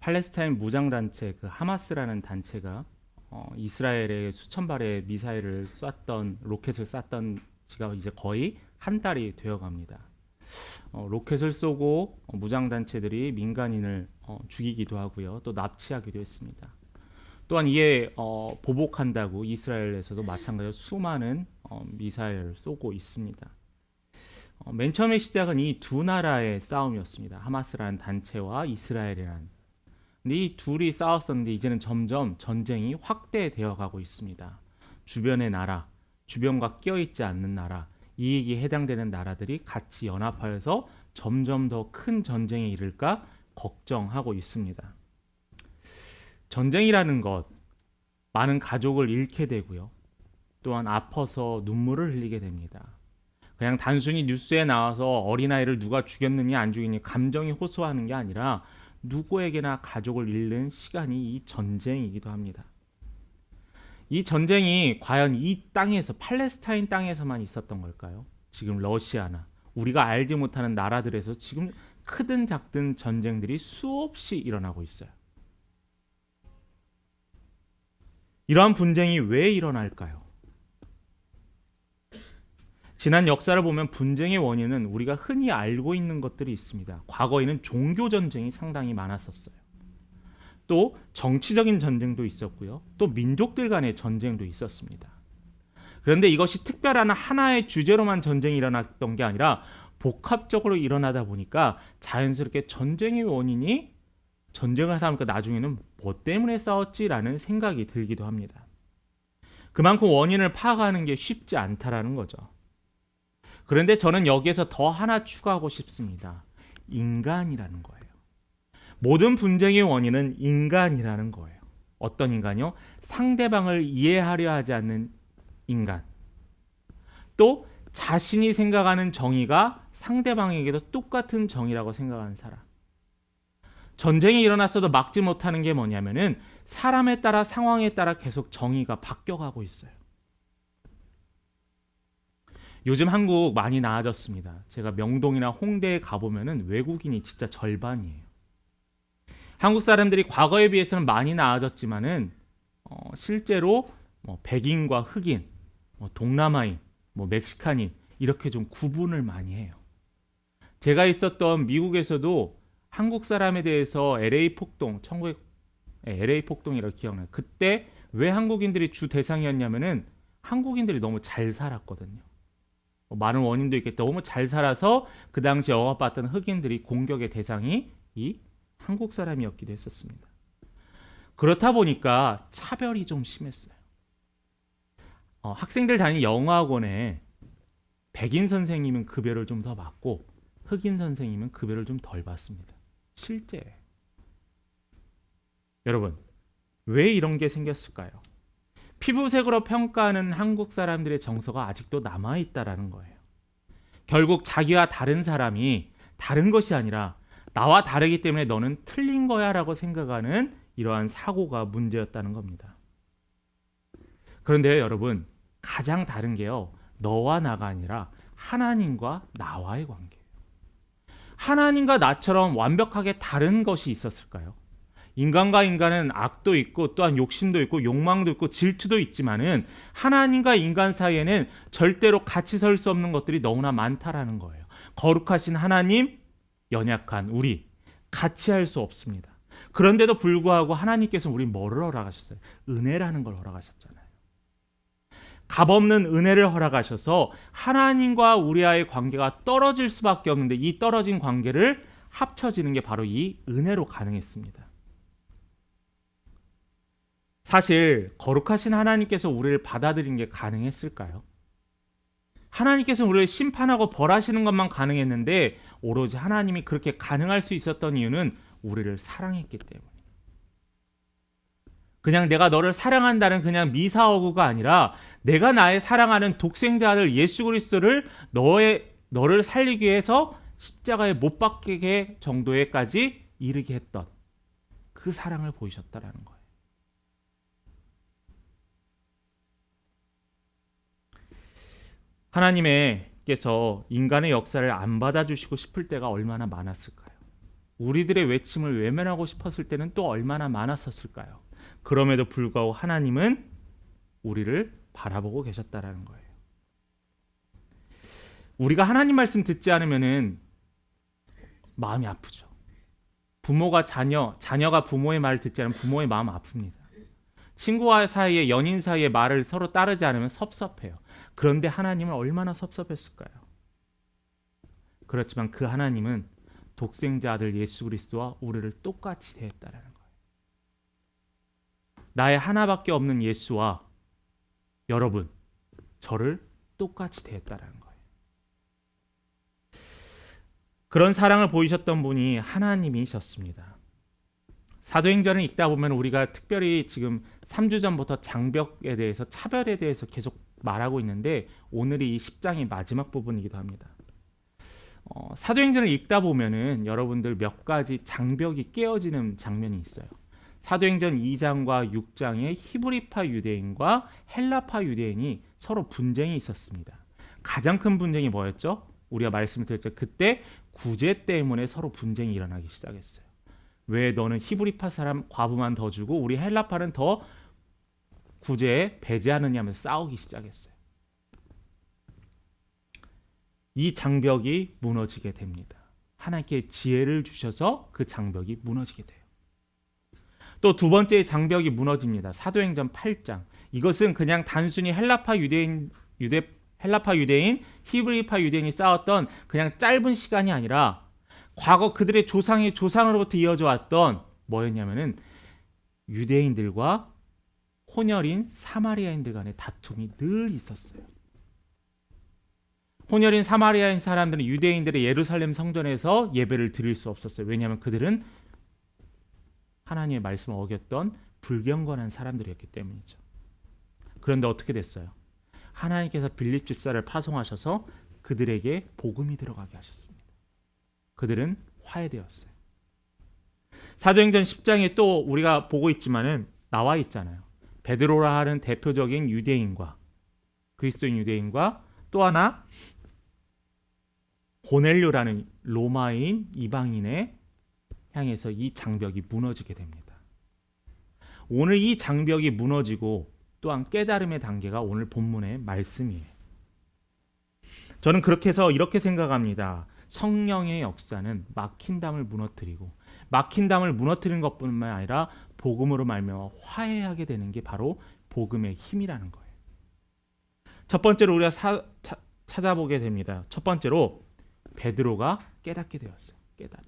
팔레스타인 무장단체 그 하마스라는 단체가 이스라엘에 수천 발의 미사일을 쐈던 로켓을 쐈던 지가 이제 거의 한 달이 되어갑니다. 로켓을 쏘고 무장단체들이 민간인을 죽이기도 하고요, 또 납치하기도 했습니다. 또한 이에 보복한다고 이스라엘에서도 마찬가지로 수많은 미사일을 쏘고 있습니다. 맨 처음에 시작은 이 두 나라의 싸움이었습니다. 하마스라는 단체와 이스라엘이라는. 근데 이 둘이 싸웠었는데 이제는 점점 전쟁이 확대되어 가고 있습니다. 주변의 나라, 주변과 끼어있지 않는 나라, 이익이 해당되는 나라들이 같이 연합하여서 점점 더 큰 전쟁에 이를까 걱정하고 있습니다. 전쟁이라는 것, 많은 가족을 잃게 되고요, 또한 아파서 눈물을 흘리게 됩니다. 그냥 단순히 뉴스에 나와서 어린아이를 누가 죽였느냐 안 죽였느냐 감정이 호소하는 게 아니라 누구에게나 가족을 잃는 시간이 이 전쟁이기도 합니다. 이 전쟁이 과연 이 땅에서, 팔레스타인 땅에서만 있었던 걸까요? 지금 러시아나 우리가 알지 못하는 나라들에서 지금 크든 작든 전쟁들이 수없이 일어나고 있어요. 이러한 분쟁이 왜 일어날까요? 지난 역사를 보면 분쟁의 원인은 우리가 흔히 알고 있는 것들이 있습니다. 과거에는 종교 전쟁이 상당히 많았었어요. 또 정치적인 전쟁도 있었고요, 또 민족들 간의 전쟁도 있었습니다. 그런데 이것이 특별한 하나의 주제로만 전쟁이 일어났던 게 아니라 복합적으로 일어나다 보니까 자연스럽게 전쟁의 원인이, 전쟁을 하다 보니까 나중에는 뭐 때문에 싸웠지라는 생각이 들기도 합니다. 그만큼 원인을 파악하는 게 쉽지 않다라는 거죠. 그런데 저는 여기에서 더 하나 추가하고 싶습니다. 인간이라는 거예요. 모든 분쟁의 원인은 인간이라는 거예요. 어떤 인간이요? 상대방을 이해하려 하지 않는 인간. 또 자신이 생각하는 정의가 상대방에게도 똑같은 정의라고 생각하는 사람. 전쟁이 일어났어도 막지 못하는 게 뭐냐면은 사람에 따라, 상황에 따라 계속 정의가 바뀌어가고 있어요. 요즘 한국 많이 나아졌습니다. 제가 명동이나 홍대에 가보면은 외국인이 진짜 절반이에요. 한국 사람들이 과거에 비해서는 많이 나아졌지만은 실제로 백인과 흑인, 동남아인, 멕시칸인 이렇게 좀 구분을 많이 해요. 제가 있었던 미국에서도 한국 사람에 대해서 LA 폭동, LA 폭동이라고 기억나요. 그때 왜 한국인들이 주 대상이었냐면은 한국인들이 너무 잘 살았거든요. 많은 원인도 있겠다. 너무 잘 살아서 그 당시 억압받던 흑인들이 공격의 대상이 이 한국 사람이었기도 했었습니다. 그렇다 보니까 차별이 좀 심했어요. 학생들 다니는 영어학원에 백인 선생님은 급여를 좀 더 받고 흑인 선생님은 급여를 좀 덜 받습니다. 실제. 여러분, 왜 이런 게 생겼을까요? 피부색으로 평가하는 한국 사람들의 정서가 아직도 남아있다라는 거예요. 결국 자기와 다른 사람이 다른 것이 아니라 나와 다르기 때문에 너는 틀린 거야 라고 생각하는 이러한 사고가 문제였다는 겁니다. 그런데요, 여러분, 가장 다른 게요, 너와 나가 아니라 하나님과 나와의 관계예요. 하나님과 나처럼 완벽하게 다른 것이 있었을까요? 인간과 인간은 악도 있고 또한 욕심도 있고 욕망도 있고 질투도 있지만은 하나님과 인간 사이에는 절대로 같이 설 수 없는 것들이 너무나 많다라는 거예요. 거룩하신 하나님, 연약한 우리, 같이 할 수 없습니다. 그런데도 불구하고 하나님께서 우리 뭐를 허락하셨어요? 은혜라는 걸 허락하셨잖아요. 값없는 은혜를 허락하셔서 하나님과 우리와의 관계가 떨어질 수밖에 없는데 이 떨어진 관계를 합쳐지는 게 바로 이 은혜로 가능했습니다. 사실 거룩하신 하나님께서 우리를 받아들인 게 가능했을까요? 하나님께서 우리를 심판하고 벌하시는 것만 가능했는데 오로지 하나님이 그렇게 가능할 수 있었던 이유는 우리를 사랑했기 때문에. 그냥 내가 너를 사랑한다는 그냥 미사어구가 아니라 내가 나의 사랑하는 독생자 아들 예수 그리스도를 너를 살리기 위해서 십자가에 못 박히게 정도에까지 이르게 했던 그 사랑을 보이셨다라는 거예요. 하나님께서 인간의 역사를 안 받아주시고 싶을 때가 얼마나 많았을까요? 우리들의 외침을 외면하고 싶었을 때는 또 얼마나 많았었을까요? 그럼에도 불구하고 하나님은 우리를 바라보고 계셨다라는 거예요. 우리가 하나님 말씀 듣지 않으면은 마음이 아프죠. 부모가 자녀가 부모의 말을 듣지 않으면 부모의 마음 아픕니다. 친구와 사이에, 연인 사이의 말을 서로 따르지 않으면 섭섭해요. 그런데 하나님은 얼마나 섭섭했을까요? 그렇지만 그 하나님은 독생자 아들 예수 그리스도와 우리를 똑같이 대했다라는 거예요. 나의 하나밖에 없는 예수와 여러분, 저를 똑같이 대했다라는 거예요. 그런 사랑을 보이셨던 분이 하나님이셨습니다. 사도행전을 읽다 보면 우리가 특별히 지금 3주 전부터 장벽에 대해서, 차별에 대해서 계속 말하고 있는데 오늘이 이 10장의 마지막 부분이기도 합니다. 사도행전을 읽다 보면은 여러분들 몇 가지 장벽이 깨어지는 장면이 있어요. 사도행전 2장과 6장에 히브리파 유대인과 헬라파 유대인이 서로 분쟁이 있었습니다. 가장 큰 분쟁이 뭐였죠? 우리가 말씀을 드렸죠. 그때 구제 때문에 서로 분쟁이 일어나기 시작했어요. 왜 너는 히브리파 사람 과부만 더 주고 우리 헬라파는 더 구제에 배제하느냐면서 싸우기 시작했어요. 이 장벽이 무너지게 됩니다. 하나님께 지혜를 주셔서 그 장벽이 무너지게 돼요. 또 두 번째 장벽이 무너집니다. 사도행전 8장. 이것은 그냥 단순히 헬라파 유대인, 히브리파 유대인이 싸웠던 그냥 짧은 시간이 아니라 과거 그들의 조상의 조상으로부터 이어져 왔던 뭐였냐면은 유대인들과 혼혈인 사마리아인들 간의 다툼이 늘 있었어요. 혼혈인 사마리아인 사람들은 유대인들의 예루살렘 성전에서 예배를 드릴 수 없었어요. 왜냐하면 그들은 하나님의 말씀을 어겼던 불경건한 사람들이었기 때문이죠. 그런데 어떻게 됐어요? 하나님께서 빌립 집사를 파송하셔서 그들에게 복음이 들어가게 하셨습니다. 그들은 화해되었어요. 사도행전 10장에 또 우리가 보고 있지만은 나와 있잖아요. 베드로라 하는 대표적인 유대인과 그리스도인 유대인과 또 하나 고넬료라는 로마인 이방인에 향해서 이 장벽이 무너지게 됩니다. 오늘 이 장벽이 무너지고 또한 깨달음의 단계가 오늘 본문의 말씀이에요. 저는 그렇게 해서 이렇게 생각합니다. 성령의 역사는 막힌 담을 무너뜨리고 막힌 담을 무너뜨리는 것뿐만 아니라 복음으로 말미암아 화해하게 되는 게 바로 복음의 힘이라는 거예요. 첫 번째로 우리가 찾아보게 됩니다. 첫 번째로 베드로가 깨닫게 되었어요. 깨닫다.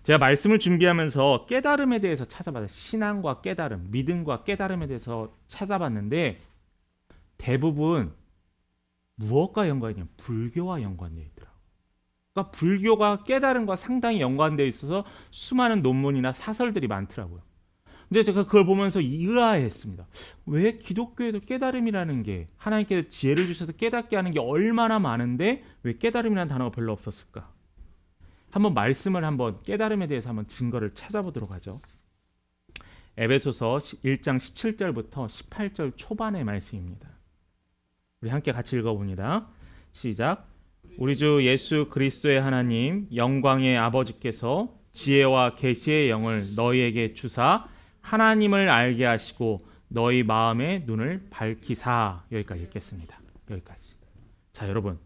제가 말씀을 준비하면서 깨달음에 대해서 찾아봤어요. 신앙과 깨달음, 믿음과 깨달음에 대해서 찾아봤는데 대부분 무엇과 연관이냐면 불교와 연관되어 있더라고요. 그러니까 불교가 깨달음과 상당히 연관되어 있어서 수많은 논문이나 사설들이 많더라고요. 근데 제가 그걸 보면서 의아했습니다. 왜 기독교에도 깨달음이라는 게 하나님께서 지혜를 주셔서 깨닫게 하는 게 얼마나 많은데 왜 깨달음이라는 단어가 별로 없었을까? 한번 말씀을 깨달음에 대해서 한번 증거를 찾아보도록 하죠. 에베소서 1장 17절부터 18절 초반의 말씀입니다. 우리 함께 같이 읽어봅니다. 시작. 우리 주 예수 그리스도의 하나님 영광의 아버지께서 지혜와 계시의 영을 너희에게 주사 하나님을 알게 하시고 너희 마음의 눈을 밝히사. 여기까지 읽겠습니다. 여기까지. 자, 여러분,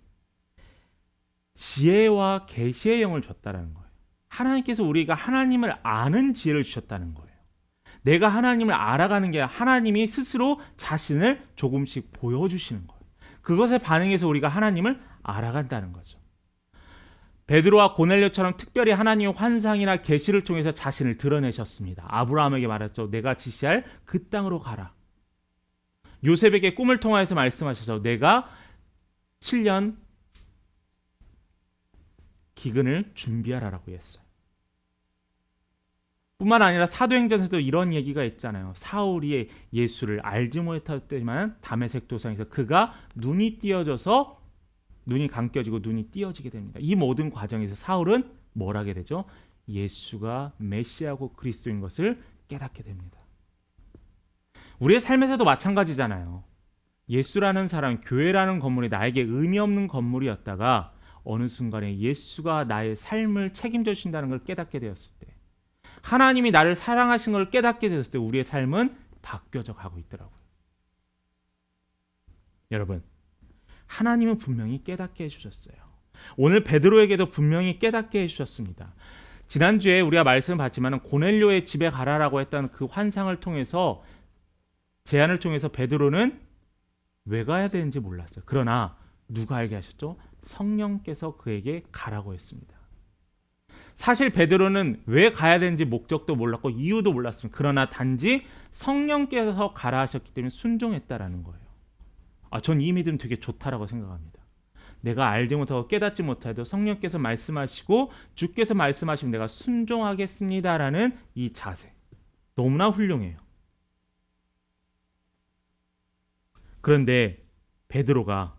지혜와 계시의 영을 줬다는 거예요. 하나님께서 우리가 하나님을 아는 지혜를 주셨다는 거예요. 내가 하나님을 알아가는 게 하나님이 스스로 자신을 조금씩 보여주시는 거예요. 그것에 반응해서 우리가 하나님을 알아간다는 거죠. 베드로와 고넬료처럼 특별히 하나님의 환상이나 계시를 통해서 자신을 드러내셨습니다. 아브라함에게 말했죠. 내가 지시할 그 땅으로 가라. 요셉에게 꿈을 통하여서 말씀하셔서 내가 7년 기근을 준비하라라고 했어요. 뿐만 아니라 사도행전에서도 이런 얘기가 있잖아요. 사울이 예수를 알지 못했지만 다메섹 도상에서 그가 눈이 띄어져서 눈이 감겨지고 눈이 띄어지게 됩니다. 이 모든 과정에서 사울은 뭘 하게 되죠? 예수가 메시아고 그리스도인 것을 깨닫게 됩니다. 우리의 삶에서도 마찬가지잖아요. 예수라는 사람, 교회라는 건물이 나에게 의미 없는 건물이었다가 어느 순간에 예수가 나의 삶을 책임져 주신다는 걸 깨닫게 되었을 때, 하나님이 나를 사랑하신 걸 깨닫게 되었을 때 우리의 삶은 바뀌어져 가고 있더라고요. 여러분, 하나님은 분명히 깨닫게 해주셨어요. 오늘 베드로에게도 분명히 깨닫게 해주셨습니다. 지난주에 우리가 말씀을 봤지만 고넬료의 집에 가라라고 했던 그 환상을 통해서, 제안을 통해서 베드로는 왜 가야 되는지 몰랐어요. 그러나 누가 알게 하셨죠? 성령께서 그에게 가라고 했습니다. 사실 베드로는 왜 가야 되는지 목적도 몰랐고 이유도 몰랐습니다. 그러나 단지 성령께서 가라 하셨기 때문에 순종했다라는 거예요. 전 이 믿음 되게 좋다라고 생각합니다. 내가 알지 못하고 깨닫지 못해도 성령께서 말씀하시고 주께서 말씀하시면 내가 순종하겠습니다라는 이 자세, 너무나 훌륭해요. 그런데 베드로가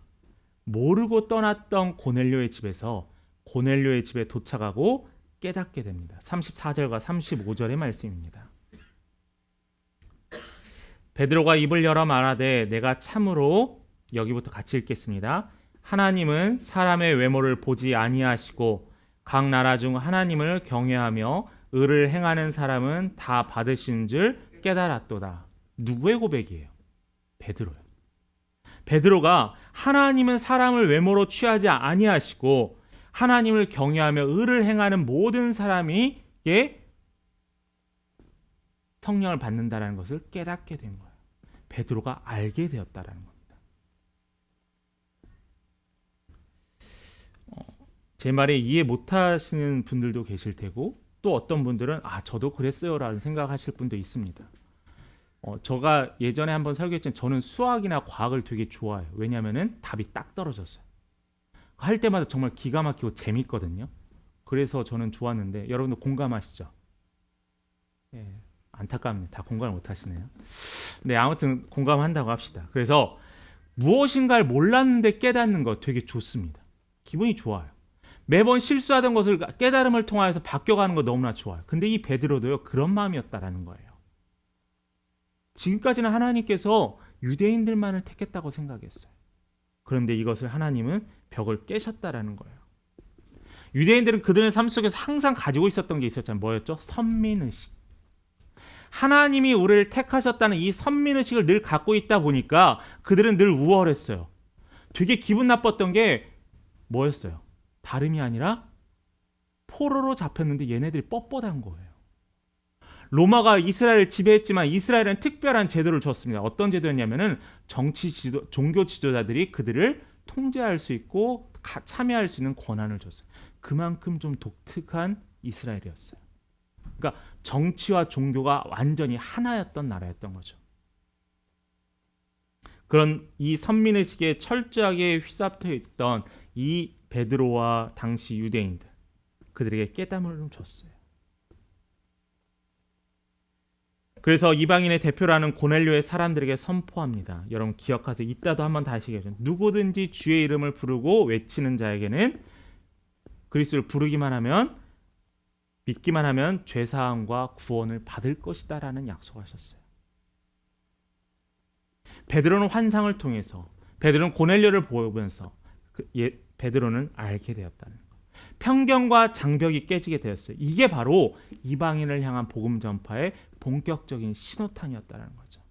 모르고 떠났던 고넬료의 집에서 고넬료의 집에 도착하고 깨닫게 됩니다. 34절과 35절의 말씀입니다. 베드로가 입을 열어 말하되 내가 참으로, 여기부터 같이 읽겠습니다. 하나님은 사람의 외모를 보지 아니하시고 각 나라 중 하나님을 경외하며 의를 행하는 사람은 다 받으시는 줄 깨달았도다. 누구의 고백이에요? 베드로요. 베드로가 하나님은 사람을 외모로 취하지 아니하시고 하나님을 경외하며 의를 행하는 모든 사람에게 성령을 받는다라는 것을 깨닫게 된 거예요. 베드로가 알게 되었다라는 겁니다. 제 말에 이해 못하시는 분들도 계실 테고, 또 어떤 분들은 저도 그랬어요라는 생각하실 분도 있습니다. 제가 예전에 한번 설교했지만 저는 수학이나 과학을 되게 좋아해요. 왜냐하면 답이 딱 떨어졌어요. 할 때마다 정말 기가 막히고 재밌거든요. 그래서 저는 좋았는데 여러분도 공감하시죠? 예, 안타깝네요. 다 공감을 못하시네요. 네, 아무튼 공감한다고 합시다. 그래서 무엇인가를 몰랐는데 깨닫는 거 되게 좋습니다. 기분이 좋아요. 매번 실수하던 것을 깨달음을 통하여서 바뀌어가는 거 너무나 좋아요. 근데 이 베드로도요, 그런 마음이었다라는 거예요. 지금까지는 하나님께서 유대인들만을 택했다고 생각했어요. 그런데 이것을 하나님은 벽을 깨셨다라는 거예요. 유대인들은 그들의 삶 속에서 항상 가지고 있었던 게 있었잖아요. 뭐였죠? 선민의식. 하나님이 우리를 택하셨다는 이 선민의식을 늘 갖고 있다 보니까 그들은 늘 우월했어요. 되게 기분 나빴던 게 뭐였어요? 다름이 아니라 포로로 잡혔는데 얘네들이 뻣뻣한 거예요. 로마가 이스라엘을 지배했지만 이스라엘은 특별한 제도를 줬습니다. 어떤 제도였냐면은 종교 지도자들이 그들을 통제할 수 있고 참여할 수 있는 권한을 줬어요. 그만큼 좀 독특한 이스라엘이었어요. 그러니까 정치와 종교가 완전히 하나였던 나라였던 거죠. 그런 이 선민의식에 철저하게 휘잡혀 있던 이 베드로와 당시 유대인들, 그들에게 깨달음을 좀 줬어요. 그래서 이방인의 대표라는 고넬료의 사람들에게 선포합니다. 여러분 기억하세요. 이따도 한번 다시 얘기하죠. 누구든지 주의 이름을 부르고 외치는 자에게는, 그리스도를 부르기만 하면, 믿기만 하면 죄사함과 구원을 받을 것이다라는 약속하셨어요. 베드로는 환상을 통해서, 베드로는 고넬료를 보면서 베드로는 알게 되었다는 것. 편견과 장벽이 깨지게 되었어요. 이게 바로 이방인을 향한 복음 전파의 본격적인 신호탄이었다는 거죠.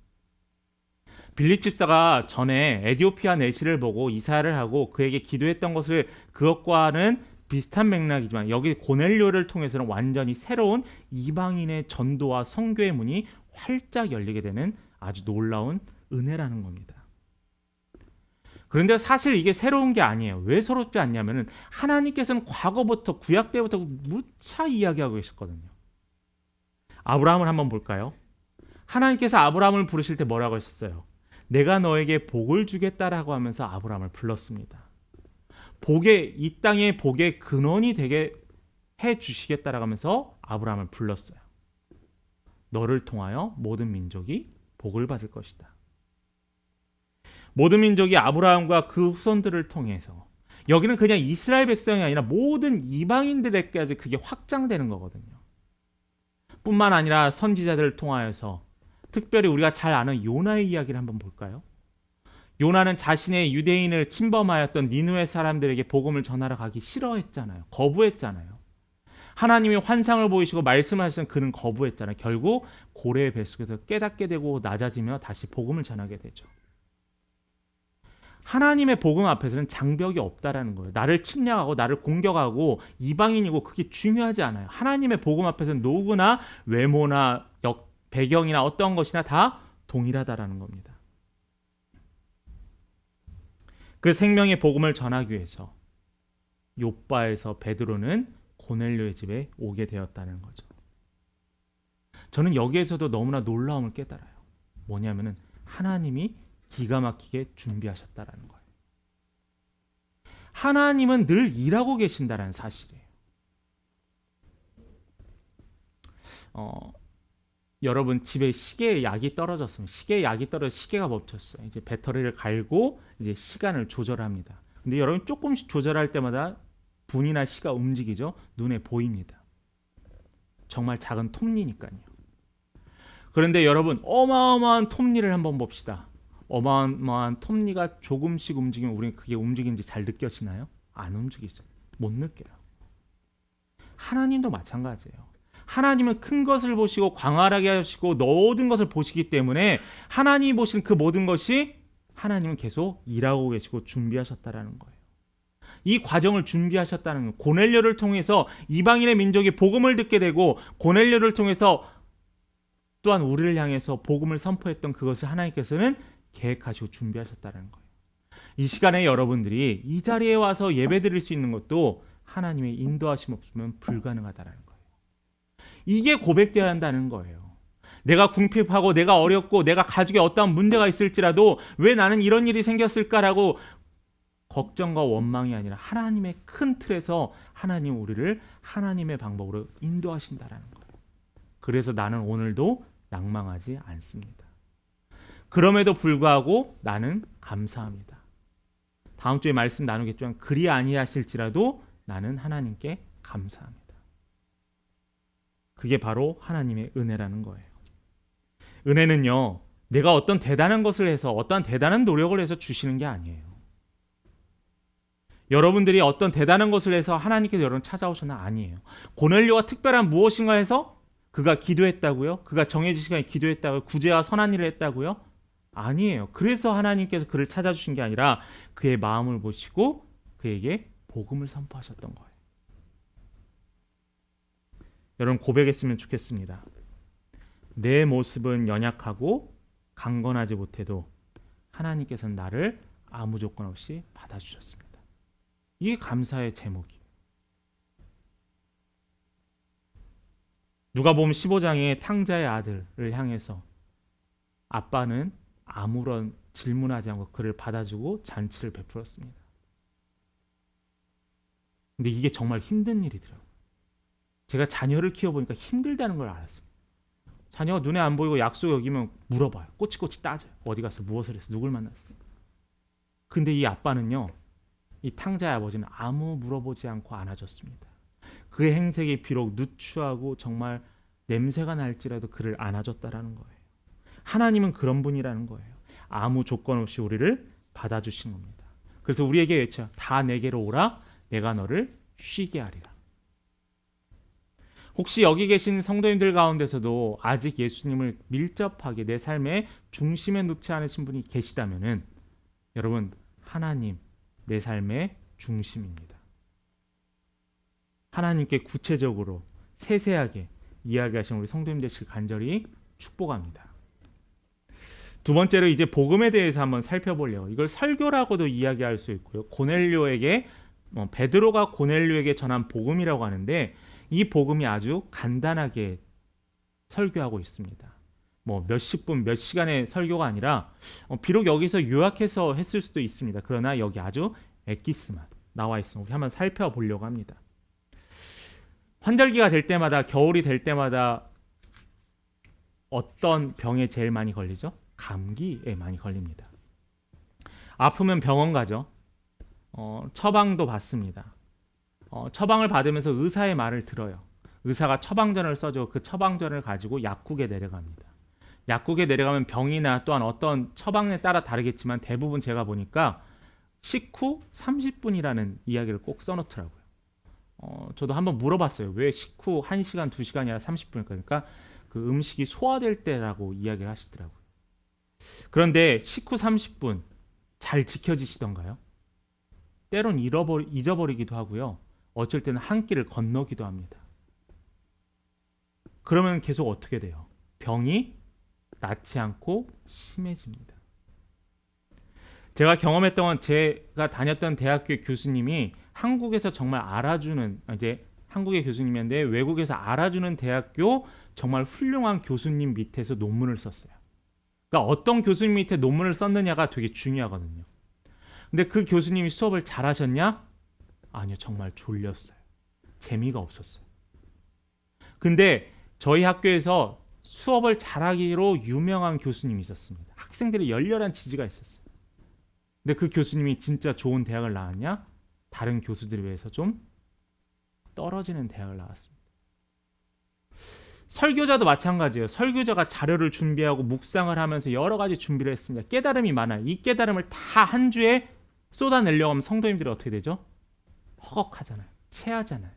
빌립 집사가 전에 에디오피아 내시를 보고 이사야를 하고 그에게 기도했던 것을, 그것과는 비슷한 맥락이지만 여기 고넬료를 통해서는 완전히 새로운 이방인의 전도와 선교의 문이 활짝 열리게 되는 아주 놀라운 은혜라는 겁니다. 그런데 사실 이게 새로운 게 아니에요. 왜 새롭지 않냐면은 하나님께서는 과거부터, 구약 때부터 무차 이야기하고 계셨거든요. 아브라함을 한번 볼까요? 하나님께서 아브라함을 부르실 때 뭐라고 하셨어요? 내가 너에게 복을 주겠다라고 하면서 아브라함을 불렀습니다. 이 땅의 복의 근원이 되게 해 주시겠다라고 하면서 아브라함을 불렀어요. 너를 통하여 모든 민족이 복을 받을 것이다. 모든 민족이 아브라함과 그 후손들을 통해서, 여기는 그냥 이스라엘 백성이 아니라 모든 이방인들에게까지 그게 확장되는 거거든요. 뿐만 아니라 선지자들을 통하여서, 특별히 우리가 잘 아는 요나의 이야기를 한번 볼까요? 요나는 자신의 유대인을 침범하였던 니느웨 사람들에게 복음을 전하러 가기 싫어했잖아요. 거부했잖아요. 하나님이 환상을 보이시고 말씀하시는 그는 거부했잖아요. 결국 고래의 뱃속에서 깨닫게 되고 낮아지며 다시 복음을 전하게 되죠. 하나님의 복음 앞에서는 장벽이 없다라는 거예요. 나를 침략하고 나를 공격하고 이방인이고 그게 중요하지 않아요. 하나님의 복음 앞에서는 누구나 외모나 배경이나 어떤 것이나 다 동일하다라는 겁니다. 그 생명의 복음을 전하기 위해서 욥바에서 베드로는 고넬료의 집에 오게 되었다는 거죠. 저는 여기에서도 너무나 놀라움을 깨달아요. 뭐냐면은 하나님이 기가 막히게 준비하셨다라는 거예요. 하나님은 늘 일하고 계신다라는 사실이에요. 여러분 집에 시계에 약이 떨어졌으면 시계에 약이 떨어져 시계가 멈췄어요. 이제 배터리를 갈고 이제 시간을 조절합니다. 근데 여러분 조금씩 조절할 때마다 분이나 시가 움직이죠. 눈에 보입니다. 정말 작은 톱니니까요. 그런데 여러분 어마어마한 톱니를 한번 봅시다. 어마어마한 톱니가 조금씩 움직이면 우리는 그게 움직이는지 잘 느껴지나요? 안 움직이죠. 못 느껴요. 하나님도 마찬가지예요. 하나님은 큰 것을 보시고 광활하게 하시고 모든 것을 보시기 때문에 하나님이 보시는 그 모든 것이 하나님은 계속 일하고 계시고 준비하셨다라는 거예요. 이 과정을 준비하셨다는 거예요. 고넬료를 통해서 이방인의 민족이 복음을 듣게 되고 고넬료를 통해서 또한 우리를 향해서 복음을 선포했던 그것을 하나님께서는 계획하시고 준비하셨다는 거예요. 이 시간에 여러분들이 이 자리에 와서 예배드릴 수 있는 것도 하나님의 인도하심 없으면 불가능하다는 거예요. 이게 고백되어야 한다는 거예요. 내가 궁핍하고 내가 어렵고 내가 가족에 어떠한 문제가 있을지라도 왜 나는 이런 일이 생겼을까라고 걱정과 원망이 아니라 하나님의 큰 틀에서 하나님 우리를 하나님의 방법으로 인도하신다라는 거예요. 그래서 나는 오늘도 낭망하지 않습니다. 그럼에도 불구하고 나는 감사합니다. 다음 주에 말씀 나누겠지만 그리 아니하실지라도 나는 하나님께 감사합니다. 그게 바로 하나님의 은혜라는 거예요. 은혜는요, 내가 어떤 대단한 것을 해서 어떤 대단한 노력을 해서 주시는 게 아니에요. 여러분들이 어떤 대단한 것을 해서 하나님께서 여러분 찾아오셨나? 아니에요. 고넬료가 특별한 무엇인가 해서 그가 기도했다고요? 그가 정해진 시간에 기도했다고요? 구제와 선한 일을 했다고요? 아니에요. 그래서 하나님께서 그를 찾아주신 게 아니라 그의 마음을 보시고 그에게 복음을 선포하셨던 거예요. 여러분 고백했으면 좋겠습니다. 내 모습은 연약하고 강건하지 못해도 하나님께서는 나를 아무 조건 없이 받아주셨습니다. 이게 감사의 제목이에요. 누가복음 15장의 탕자의 아들을 향해서 아빠는 아무런 질문하지 않고 그를 받아주고 잔치를 베풀었습니다. 근데 이게 정말 힘든 일이더라고요. 제가 자녀를 키워보니까 힘들다는 걸 알았어요. 자녀가 눈에 안 보이고 약속 여기면 물어봐요. 꼬치꼬치 따져요. 어디 가서 무엇을 해서 누굴 만났어요. 근데 이 아빠는요, 이 탕자의 아버지는 아무 물어보지 않고 안아줬습니다. 그의 행색이 비록 누추하고 정말 냄새가 날지라도 그를 안아줬다라는 거예요. 하나님은 그런 분이라는 거예요. 아무 조건 없이 우리를 받아주신 겁니다. 그래서 우리에게 외쳐요. 다 내게로 오라. 내가 너를 쉬게 하리라. 혹시 여기 계신 성도님들 가운데서도 아직 예수님을 밀접하게 내 삶의 중심에 놓지 않으신 분이 계시다면은 여러분 하나님 내 삶의 중심입니다. 하나님께 구체적으로 세세하게 이야기하신 우리 성도님 되실 간절히 축복합니다. 두 번째로 이제 복음에 대해서 한번 살펴보려고. 이걸 설교라고도 이야기할 수 있고요. 고넬료에게 베드로가 고넬료에게 전한 복음이라고 하는데 이 복음이 아주 간단하게 설교하고 있습니다. 몇십 분, 몇 시간의 설교가 아니라 비록 여기서 요약해서 했을 수도 있습니다. 그러나 여기 아주 엑기스만 나와 있습니다. 우리 한번 살펴보려고 합니다. 환절기가 될 때마다 겨울이 될 때마다 어떤 병에 제일 많이 걸리죠? 감기에 많이 걸립니다. 아프면 병원 가죠. 처방도 받습니다. 처방을 받으면서 의사의 말을 들어요. 의사가 처방전을 써줘 그 처방전을 가지고 약국에 내려갑니다. 약국에 내려가면 병이나 또한 어떤 처방에 따라 다르겠지만 대부분 제가 보니까 식후 30분이라는 이야기를 꼭 써놓더라고요. 저도 한번 물어봤어요. 왜 식후 1시간, 2시간이 아니라 30분일까? 그러니까 그 음식이 소화될 때라고 이야기를 하시더라고요. 그런데 식후 30분 잘 지켜지시던가요? 때론 잊어버리기도 하고요. 어쩔 때는 한 끼를 건너기도 합니다. 그러면 계속 어떻게 돼요? 병이 낫지 않고 심해집니다. 제가 경험했던 건 제가 다녔던 대학교 교수님이 한국에서 정말 알아주는 이제 한국의 교수님인데 외국에서 알아주는 대학교 정말 훌륭한 교수님 밑에서 논문을 썼어요. 그러니까 어떤 교수님 밑에 논문을 썼느냐가 되게 중요하거든요. 근데 그 교수님이 수업을 잘하셨냐? 아니요, 정말 졸렸어요. 재미가 없었어요. 근데 저희 학교에서 수업을 잘하기로 유명한 교수님이 있었습니다. 학생들의 열렬한 지지가 있었어요. 근데 그 교수님이 진짜 좋은 대학을 나왔냐? 다른 교수들에 비해서 좀 떨어지는 대학을 나왔습니다. 설교자도 마찬가지예요. 설교자가 자료를 준비하고 묵상을 하면서 여러 가지 준비를 했습니다. 깨달음이 많아요. 이 깨달음을 다 한 주에 쏟아내려고 하면 성도님들이 어떻게 되죠? 허걱하잖아요. 체하잖아요.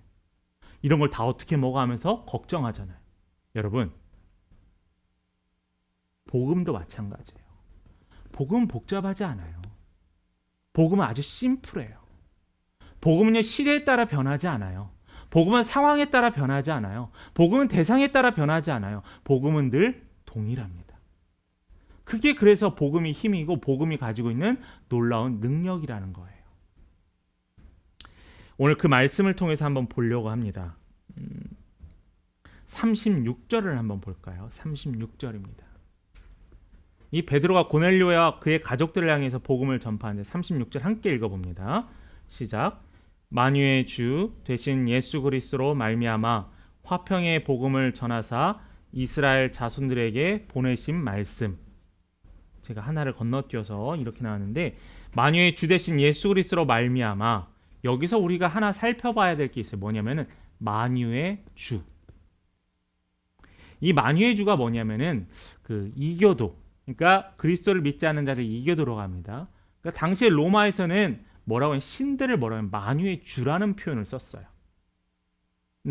이런 걸 다 어떻게 먹어 하면서 걱정하잖아요. 여러분, 복음도 마찬가지예요. 복음은 복잡하지 않아요. 복음은 아주 심플해요. 복음은요, 시대에 따라 변하지 않아요. 복음은 상황에 따라 변하지 않아요. 복음은 대상에 따라 변하지 않아요. 복음은 늘 동일합니다. 그게 그래서 복음이 힘이고 복음이 가지고 있는 놀라운 능력이라는 거예요. 오늘 그 말씀을 통해서 한번 보려고 합니다. 36절을 한번 볼까요? 36절입니다. 이 베드로가 고넬료와 그의 가족들을 향해서 복음을 전파하는데 36절 함께 읽어봅니다. 시작. 만유의 주 되신 예수 그리스도로 말미암아 화평의 복음을 전하사 이스라엘 자손들에게 보내신 말씀. 제가 하나를 건너뛰어서 이렇게 나왔는데 만유의 주 되신 예수 그리스도로 말미암아, 여기서 우리가 하나 살펴봐야 될 게 있어요. 뭐냐면은 만유의 주. 이 만유의 주가 뭐냐면은 그 이교도, 그러니까 그리스도를 믿지 않는 자를 이교도로 합니다. 그러니까 당시에 로마에서는 뭐라고 하면 신들을 뭐라고 하면 만유의 주라는 표현을 썼어요.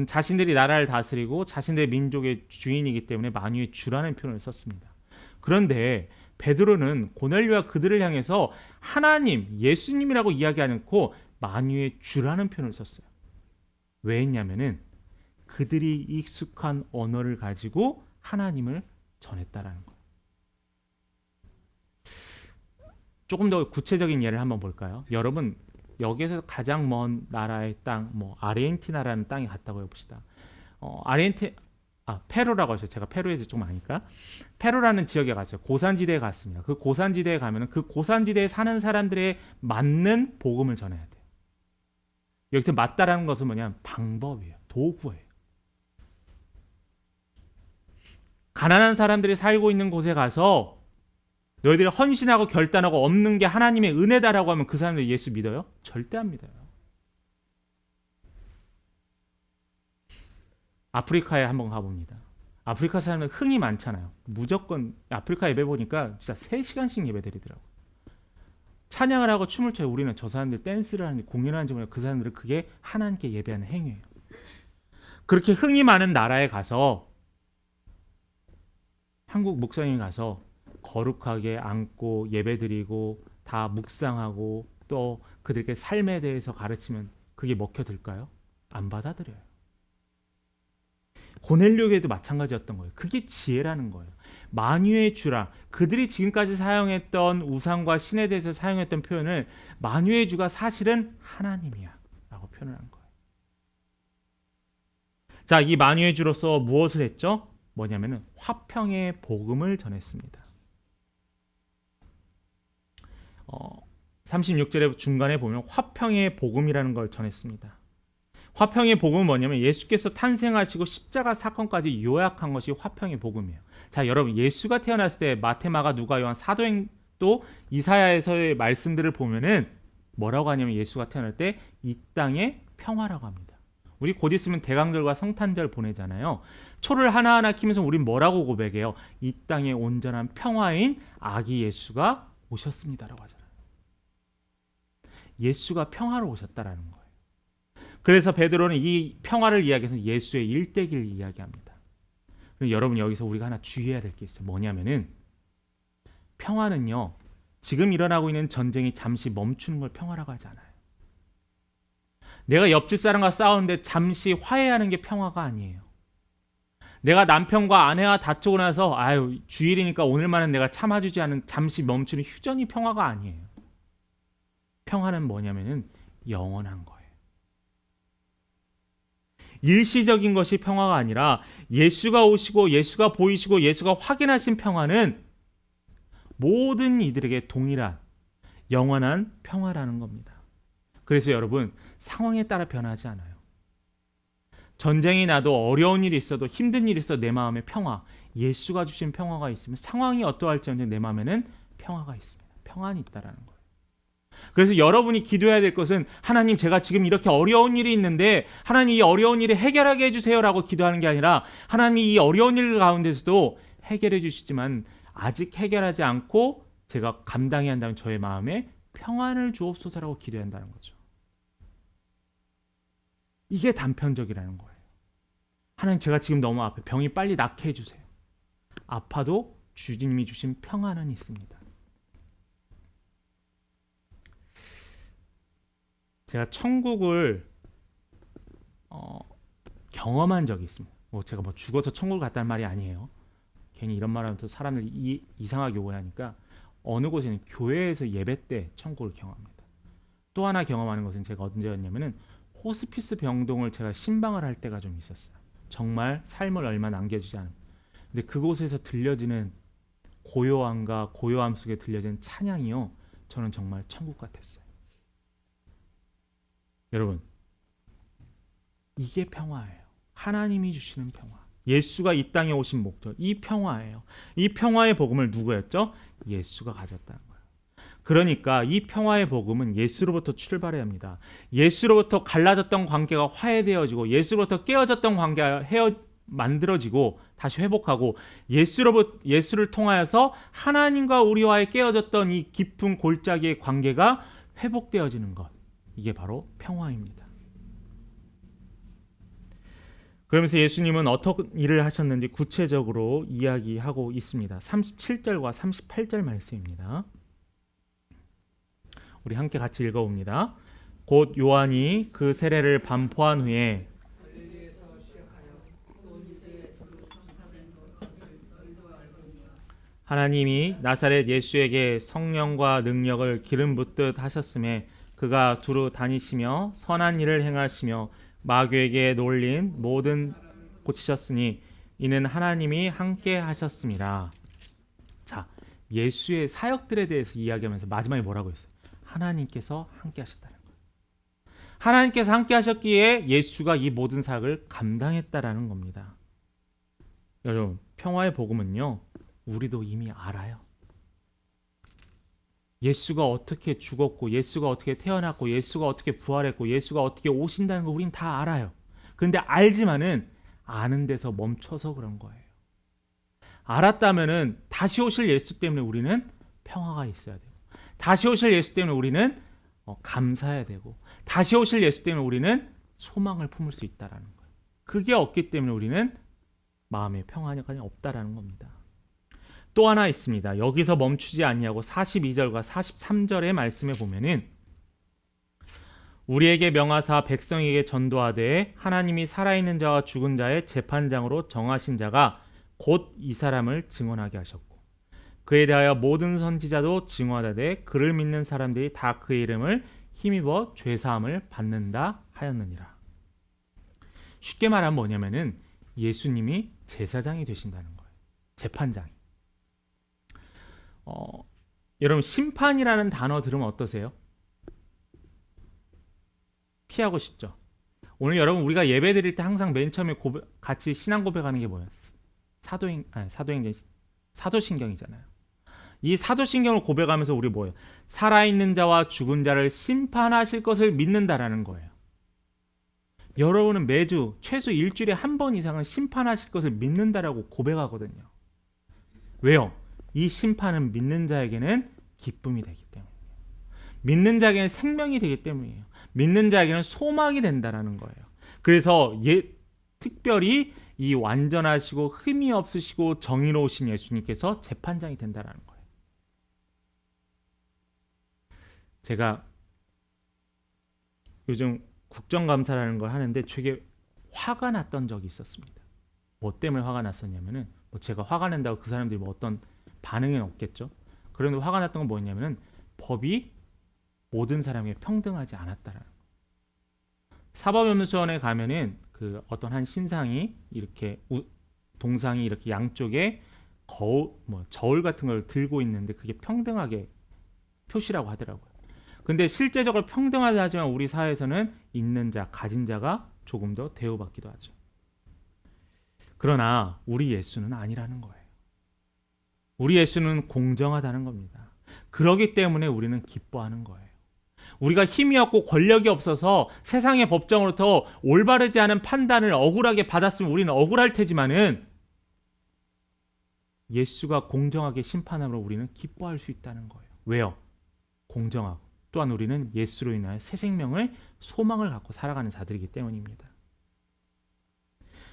자신들이 나라를 다스리고 자신들의 민족의 주인이기 때문에 만유의 주라는 표현을 썼습니다. 그런데 베드로는 고넬료와 그들을 향해서 하나님, 예수님이라고 이야기하지 않고 만유의 주라는 표현을 썼어요. 왜 했냐면은 그들이 익숙한 언어를 가지고 하나님을 전했다라는 거예요. 조금 더 구체적인 예를 한번 볼까요? 여러분, 여기에서 가장 먼 나라의 땅, 뭐 아르헨티나라는 땅에 갔다고 해봅시다. 페루라고 하죠. 제가 페루에 좀 아니까. 페루라는 지역에 갔어요. 고산지대에 갔습니다. 그 고산지대에 가면은 그 고산지대에 사는 사람들의 맞는 복음을 전해야 돼요. 여기서 맞다라는 것은 뭐냐면 방법이에요. 도구예요. 가난한 사람들이 살고 있는 곳에 가서 너희들이 헌신하고 결단하고 없는 게 하나님의 은혜다라고 하면 그 사람들이 예수 믿어요? 절대 안 믿어요. 아프리카에 한번 가봅니다. 아프리카 사람은 흥이 많잖아요. 무조건 아프리카 예배 보니까 진짜 3시간씩 예배 드리더라고요. 찬양을 하고 춤을 춰요. 우리는 저 사람들 댄스를 하는 공연을 하는지 모르겠어요. 그 사람들은 그게 하나님께 예배하는 행위예요. 그렇게 흥이 많은 나라에 가서 한국 목사님이 가서 거룩하게 앉고 예배드리고 다 묵상하고 또 그들에게 삶에 대해서 가르치면 그게 먹혀들까요? 안 받아들여요. 고넬료에게도 마찬가지였던 거예요. 그게 지혜라는 거예요. 만유의 주라, 그들이 지금까지 사용했던 우상과 신에 대해서 사용했던 표현을 만유의 주가 사실은 하나님이야 라고 표현을 한 거예요. 자, 이 만유의 주로서 무엇을 했죠? 뭐냐면은 화평의 복음을 전했습니다. 36절의 중간에 보면 화평의 복음이라는 걸 전했습니다. 화평의 복음은 뭐냐면 예수께서 탄생하시고 십자가 사건까지 요약한 것이 화평의 복음이에요. 자, 여러분, 예수가 태어났을 때 마태, 마가, 누가, 요한, 사도행 또 이사야에서의 말씀들을 보면은 뭐라고 하냐면 예수가 태어날 때 이 땅에 평화라고 합니다. 우리 곧 있으면 대강절과 성탄절 보내잖아요. 초를 하나하나 키면서 우린 뭐라고 고백해요? 이 땅에 온전한 평화인 아기 예수가 오셨습니다라고 하잖아요. 예수가 평화로 오셨다라는 거예요. 그래서 베드로는 이 평화를 이야기해서 예수의 일대기를 이야기합니다. 여러분 여기서 우리가 하나 주의해야 될 게 있어요. 뭐냐면은 평화는요. 지금 일어나고 있는 전쟁이 잠시 멈추는 걸 평화라고 하지 않아요. 내가 옆집 사람과 싸우는데 잠시 화해하는 게 평화가 아니에요. 내가 남편과 아내와 다투고 나서 아유 주일이니까 오늘만은 내가 참아주지 않은 잠시 멈추는 휴전이 평화가 아니에요. 평화는 뭐냐면은 영원한 거예요. 일시적인 것이 평화가 아니라 예수가 오시고 예수가 보이시고 예수가 확인하신 평화는 모든 이들에게 동일한 영원한 평화라는 겁니다. 그래서 여러분 상황에 따라 변하지 않아요. 전쟁이 나도 어려운 일이 있어도 힘든 일이 있어도 내 마음에 평화, 예수가 주신 평화가 있으면 상황이 어떠할지언정 내 마음에는 평화가 있습니다. 평안이 있다라는 거예요. 그래서 여러분이 기도해야 될 것은 하나님 제가 지금 이렇게 어려운 일이 있는데 하나님 이 어려운 일을 해결하게 해주세요라고 기도하는 게 아니라 하나님 이 어려운 일 가운데서도 해결해 주시지만 아직 해결하지 않고 제가 감당해야 한다면 저의 마음에 평안을 주옵소서라고 기도해야 한다는 거죠. 이게 단편적이라는 거예요. 하나님 제가 지금 너무 아파요. 병이 빨리 낫게 해주세요. 아파도 주님이 주신 평안은 있습니다. 제가 천국을 경험한 적이 있습니다. 제가 죽어서 천국을 갔다는 말이 아니에요. 괜히 이런 말하면 또 사람들 이상하게 오해하니까 어느 곳에는 교회에서 예배 때 천국을 경험합니다. 또 하나 경험하는 것은 제가 언제였냐면은 호스피스 병동을 제가 신방을 할 때가 좀 있었어요. 정말 삶을 얼마 남겨주지 않은. 근데 그곳에서 들려지는 고요함과 고요함 속에 들려지는 찬양이요. 저는 정말 천국 같았어요. 여러분, 이게 평화예요. 하나님이 주시는 평화. 예수가 이 땅에 오신 목적, 이 평화예요. 이 평화의 복음을 누구였죠? 예수가 가졌다는 거예요. 그러니까 이 평화의 복음은 예수로부터 출발해야 합니다. 예수로부터 갈라졌던 관계가 화해되어지고 예수로부터 깨어졌던 관계가 만들어지고 다시 회복하고 예수를 통하여서 하나님과 우리와의 깨어졌던 이 깊은 골짜기의 관계가 회복되어지는 것. 이게 바로 평화입니다. 그러면서 예수님은 어떤 일을 하셨는지 구체적으로 이야기하고 있습니다. 37절과 38절 말씀입니다. 우리 함께 같이 읽어봅니다. 곧 요한이 그 세례를 반포한 후에 하나님이 나사렛 예수에게 성령과 능력을 기름 붓듯 하셨음에 그가 두루 다니시며 선한 일을 행하시며 마귀에게 놀린 모든 고치셨으니 이는 하나님이 함께 하셨습니다. 자, 예수의 사역들에 대해서 이야기하면서 마지막에 뭐라고 했어요? 하나님께서 함께 하셨다는 거예요. 하나님께서 함께 하셨기에 예수가 이 모든 사역을 감당했다라는 겁니다. 여러분, 평화의 복음은요, 우리도 이미 알아요. 예수가 어떻게 죽었고 예수가 어떻게 태어났고 예수가 어떻게 부활했고 예수가 어떻게 오신다는 거 우린 다 알아요. 그런데 알지만은 아는 데서 멈춰서 그런 거예요. 알았다면은 다시 오실 예수 때문에 우리는 평화가 있어야 되고 다시 오실 예수 때문에 우리는 감사해야 되고 다시 오실 예수 때문에 우리는 소망을 품을 수 있다라는 거예요. 그게 없기 때문에 우리는 마음의 평화가 없다라는 겁니다. 또 하나 있습니다. 여기서 멈추지 아니하고 42절과 43절의 말씀에 보면은 우리에게 명하사 백성에게 전도하되 하나님이 살아있는 자와 죽은 자의 재판장으로 정하신 자가 곧 이 사람을 증언하게 하셨고 그에 대하여 모든 선지자도 증언하되 그를 믿는 사람들이 다 그의 이름을 힘입어 죄사함을 받는다 하였느니라. 쉽게 말하면 뭐냐면은 예수님이 제사장이 되신다는 거예요. 재판장이. 여러분 심판이라는 단어 들으면 어떠세요? 피하고 싶죠. 오늘 여러분 우리가 예배 드릴 때 항상 맨 처음에 같이 신앙 고백하는 게 뭐예요? 사도신경이잖아요. 이 사도신경을 고백하면서 우리 뭐예요? 살아있는 자와 죽은 자를 심판하실 것을 믿는다라는 거예요. 여러분은 매주 최소 일주일에 한 번 이상은 심판하실 것을 믿는다라고 고백하거든요. 왜요? 이 심판은 믿는 자에게는 기쁨이 되기 때문이에요. 믿는 자에게는 생명이 되기 때문이에요. 믿는 자에게는 소망이 된다라는 거예요. 그래서 특별히 이 완전하시고 흠이 없으시고 정의로우신 예수님께서 재판장이 된다라는 거예요. 제가 요즘 국정감사라는 걸 하는데 되게 화가 났던 적이 있었습니다. 뭐 때문에 화가 났었냐면은 뭐 제가 화가 난다고 그 사람들이 뭐 어떤 반응은 없겠죠. 그런데 화가 났던 건 뭐였냐면은 법이 모든 사람에게 평등하지 않았다라는 거예요. 사법연수원에 가면은 그 어떤 한 신상이 이렇게 동상이 이렇게 양쪽에 저울 같은 걸 들고 있는데 그게 평등하게 표시라고 하더라고요. 근데 실제적으로 평등하다 하지만 우리 사회에서는 있는 자, 가진 자가 조금 더 대우받기도 하죠. 그러나 우리 예수는 아니라는 거예요. 우리 예수는 공정하다는 겁니다. 그렇기 때문에 우리는 기뻐하는 거예요. 우리가 힘이 없고 권력이 없어서 세상의 법정으로부터 올바르지 않은 판단을 억울하게 받았으면 우리는 억울할 테지만은 예수가 공정하게 심판함으로 우리는 기뻐할 수 있다는 거예요. 왜요? 공정하고 또한 우리는 예수로 인하여 새 생명을 소망을 갖고 살아가는 자들이기 때문입니다.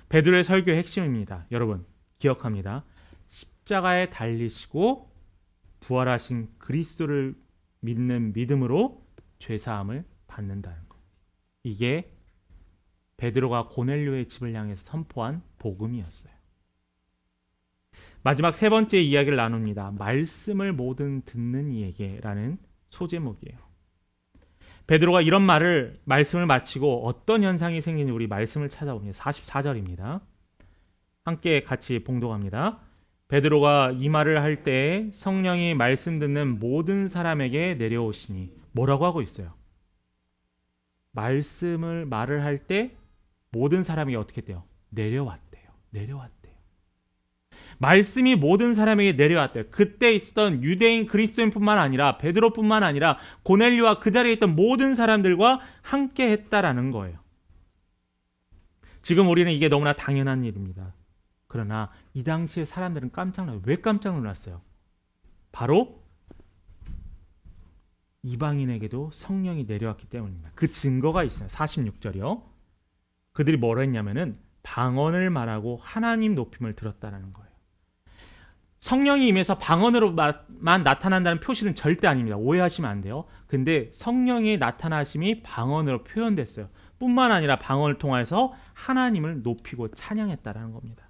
베드로의 설교의 핵심입니다. 여러분 기억합니다. 십자가에 달리시고 부활하신 그리스도를 믿는 믿음으로 죄사함을 받는다는 것. 이게 베드로가 고넬료의 집을 향해서 선포한 복음이었어요. 마지막 세 번째 이야기를 나눕니다. 말씀을 모든 듣는 이에게라는 소제목이에요. 베드로가 이런 말씀을 마치고 어떤 현상이 생기는지 우리 말씀을 찾아봅니다. 44절입니다. 함께 같이 봉독합니다. 베드로가 이 말을 할 때 성령이 말씀 듣는 모든 사람에게 내려오시니 뭐라고 하고 있어요? 말을 할 때 모든 사람에게 어떻게 돼요? 내려왔대요. 말씀이 모든 사람에게 내려왔대요. 그때 있었던 유대인 그리스도인뿐만 아니라 베드로뿐만 아니라 고넬료와 그 자리에 있던 모든 사람들과 함께 했다라는 거예요. 지금 우리는 이게 너무나 당연한 일입니다. 그러나 이 당시에 사람들은 깜짝 놀랐어요. 왜 깜짝 놀랐어요? 바로 이방인에게도 성령이 내려왔기 때문입니다. 그 증거가 있어요. 46절이요. 그들이 뭐라 했냐면은 방언을 말하고 하나님 높임을 들었다는 거예요. 성령이 임해서 방언으로만 나타난다는 표시는 절대 아닙니다. 오해하시면 안 돼요. 근데 성령의 나타나심이 방언으로 표현됐어요. 뿐만 아니라 방언을 통해서 하나님을 높이고 찬양했다는 겁니다.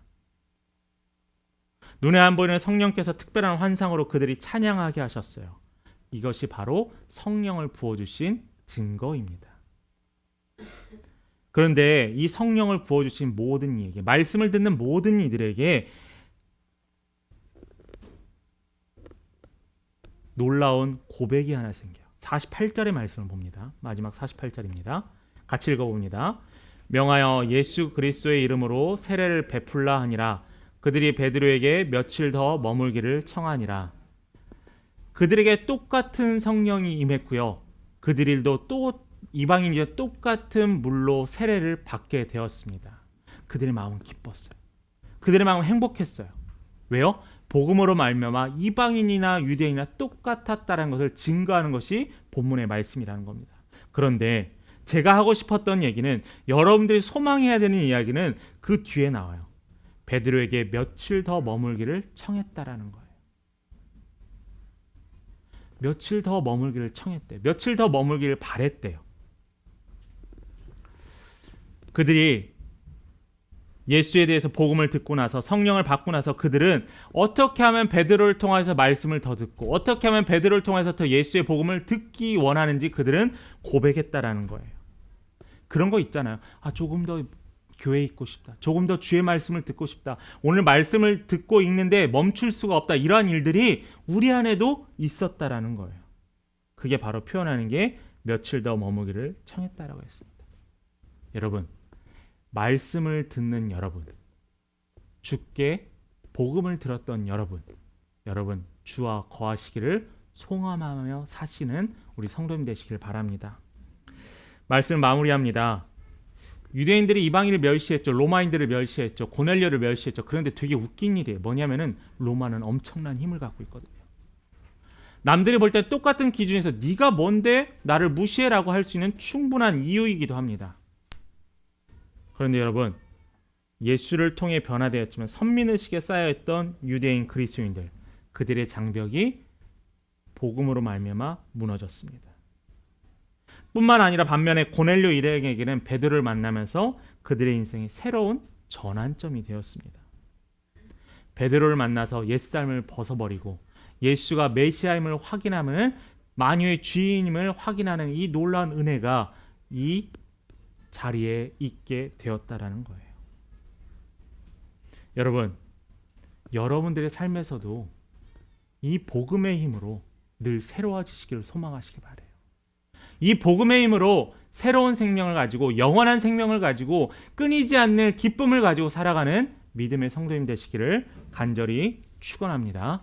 눈에 안 보이는 성령께서 특별한 환상으로 그들이 찬양하게 하셨어요. 이것이 바로 성령을 부어주신 증거입니다. 그런데 이 성령을 부어주신 모든 이에게, 말씀을 듣는 모든 이들에게 놀라운 고백이 하나 생겨요. 48절의 말씀을 봅니다. 마지막 48절입니다. 같이 읽어봅니다. 명하여 예수 그리스도의 이름으로 세례를 베풀라 하니라. 그들이 베드로에게 며칠 더 머물기를 청하니라. 그들에게 똑같은 성령이 임했고요. 그들도 또 이방인이 똑같은 물로 세례를 받게 되었습니다. 그들의 마음은 기뻤어요. 그들의 마음은 행복했어요. 왜요? 복음으로 말미암아 이방인이나 유대인이나 똑같았다는 것을 증거하는 것이 본문의 말씀이라는 겁니다. 그런데 제가 하고 싶었던 얘기는, 여러분들이 소망해야 되는 이야기는 그 뒤에 나와요. 베드로에게 며칠 더 머물기를 청했다라는 거예요. 며칠 더 머물기를 청했대요. 며칠 더 머물기를 바랬대요. 그들이 예수에 대해서 복음을 듣고 나서, 성령을 받고 나서 그들은 어떻게 하면 베드로를 통해서 말씀을 더 듣고 어떻게 하면 베드로를 통해서 더 예수의 복음을 듣기 원하는지 그들은 고백했다라는 거예요. 그런 거 있잖아요. 조금 더 교회에 있고 싶다. 조금 더 주의 말씀을 듣고 싶다. 오늘 말씀을 듣고 읽는데 멈출 수가 없다. 이러한 일들이 우리 안에도 있었다라는 거예요. 그게 바로 표현하는 게 며칠 더 머무기를 청했다라고 했습니다. 여러분, 말씀을 듣는 여러분, 주께 복음을 들었던 여러분 주와 거하시기를 소망하며 사시는 우리 성도님 되시길 바랍니다. 말씀 마무리합니다. 유대인들이 이방인을 멸시했죠. 로마인들을 멸시했죠. 고넬료를 멸시했죠. 그런데 되게 웃긴 일이에요. 뭐냐면은 로마는 엄청난 힘을 갖고 있거든요. 남들이 볼 때 똑같은 기준에서 네가 뭔데 나를 무시해라고 할 수 있는 충분한 이유이기도 합니다. 그런데 여러분, 예수를 통해 변화되었지만 선민의식에 쌓여있던 유대인 그리스도인들, 그들의 장벽이 복음으로 말미암아 무너졌습니다. 뿐만 아니라 반면에 고넬료 일행에게는 베드로를 만나면서 그들의 인생이 새로운 전환점이 되었습니다. 베드로를 만나서 옛삶을 벗어버리고 예수가 메시아임을 확인하면 만유의 주인임을 확인하는 이 놀라운 은혜가 이 자리에 있게 되었다라는 거예요. 여러분, 여러분들의 삶에서도 이 복음의 힘으로 늘 새로워지시기를 소망하시기 바라요. 이 복음의 힘으로 새로운 생명을 가지고 영원한 생명을 가지고 끊이지 않는 기쁨을 가지고 살아가는 믿음의 성도님 되시기를 간절히 축원합니다.